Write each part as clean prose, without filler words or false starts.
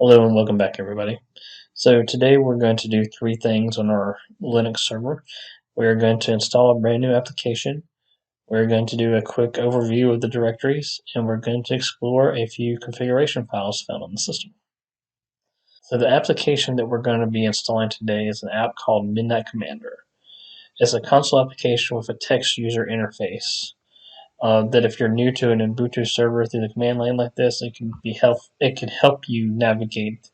Hello and welcome back, everybody. So today we're going to do three things on our Linux server. We're going to install a brand new application. We're going to do a quick overview of the directories, and we're going to explore a few configuration files found on the system. So the application that we're going to be installing today is an app called Midnight Commander. It's a console application with a text user interface. That if you're new to an Ubuntu server through the command line like this, it can help you navigate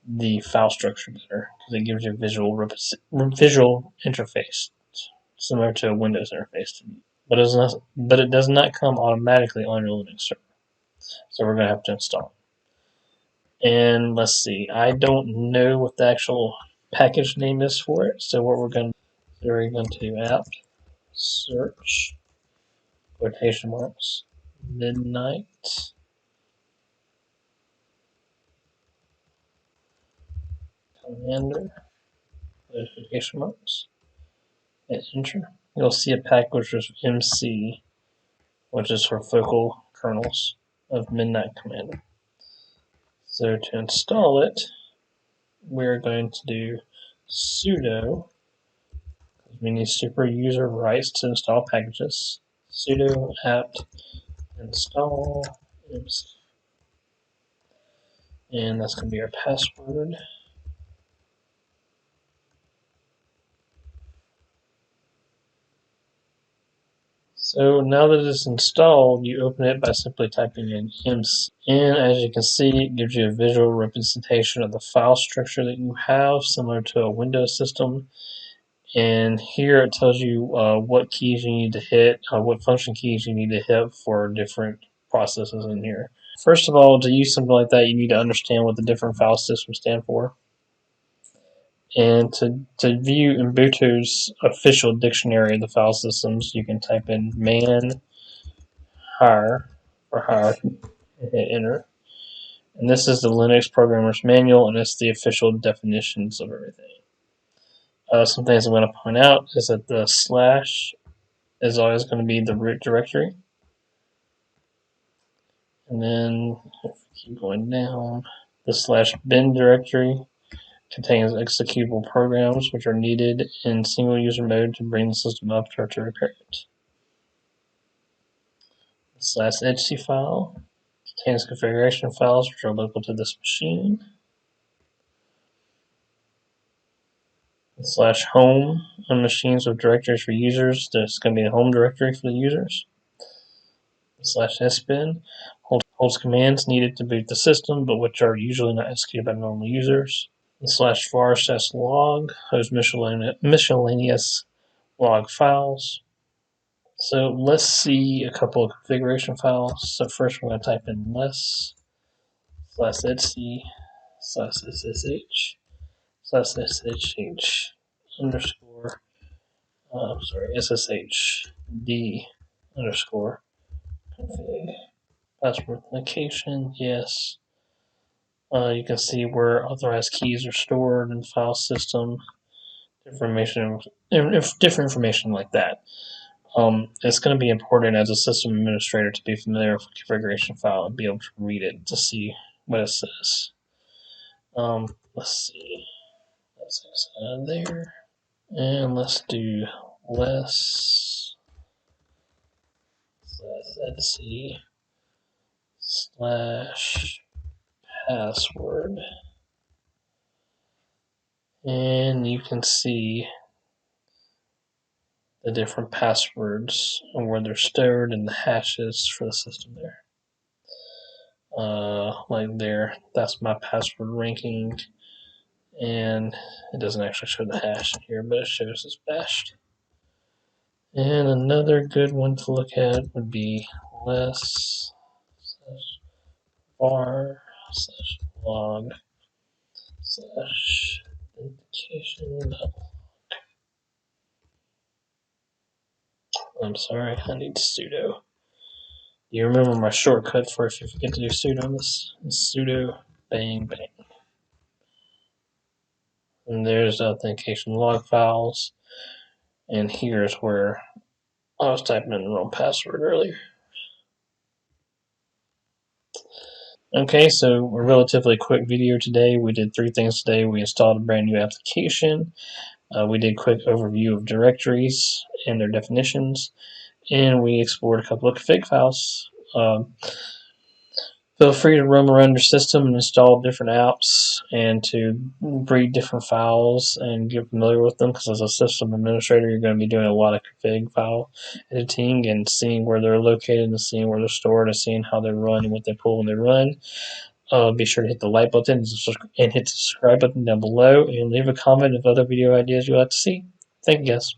the file structure better because it gives you a visual interface similar to a Windows interface, but it does not come automatically on your Linux server. So we're going to have to install it. And let's see, I don't know what the actual package name is for it. So what we're going to do apt search quotation marks midnight commander quotation marks and enter. You'll see a package with MC, which is for focal kernels of Midnight Commander. So to install it, we're going to do sudo, because we need super user rights to install packages, sudo apt install MC. And that's going to be our password. So now that it's installed, you open it by simply typing in MC. And as you can see, it gives you a visual representation of the file structure that you have, similar to a Windows system. And here it tells you what keys you need to hit, what function keys you need to hit for different processes in here. First of all, to use something like that, you need to understand what the different file systems stand for. And to view Ubuntu's official dictionary of the file systems, you can type in man hire or hire and hit enter. And this is the Linux Programmer's Manual, and it's the official definitions of everything. Some things I'm going to point out is that the slash is always going to be the root directory. And then if we keep going down, the slash bin directory contains executable programs which are needed in single user mode to bring the system up or to repair it. The slash etc file contains configuration files which are local to this machine. The slash home on machines with directories for users, there's going to be a home directory for the users. The slash sbin holds commands needed to boot the system, but which are usually not executed by normal users. The slash var log hosts miscellaneous log files. So let's see a couple of configuration files. So first we're going to type in less slash etc slash ssh slash ssh underscore sshd underscore config. Password authentication, yes. You can see where authorized keys are stored in the file system, different information like that. It's going to be important as a system administrator to be familiar with the configuration file and be able to read it to see what it says. Let's see. Let's exit there. And let's do less etc slash password. And you can see the different passwords and where they're stored and the hashes for the system there. Like there, that's my password ranking, and it doesn't actually show the hash in here, but it shows it's bashed. And another good one to look at would be less var log authentication. I'm sorry, I need sudo. You remember my shortcut for if you forget to do sudo on this? It's sudo bang bang. And there's the authentication log files. And here's where I was typing in the wrong password earlier. Okay, so a relatively quick video today. We did three things today. We installed a brand new application. We did a quick overview of directories and their definitions, and we explored a couple of config files. Feel free to roam around your system and install different apps and to read different files and get familiar with them, because as a system administrator you're going to be doing a lot of config file editing and seeing where they're located and seeing where they're stored and seeing how they run and what they pull when they run. Be sure to hit the like button and hit the subscribe button down below and leave a comment of other video ideas you'd like to see. Thank you guys.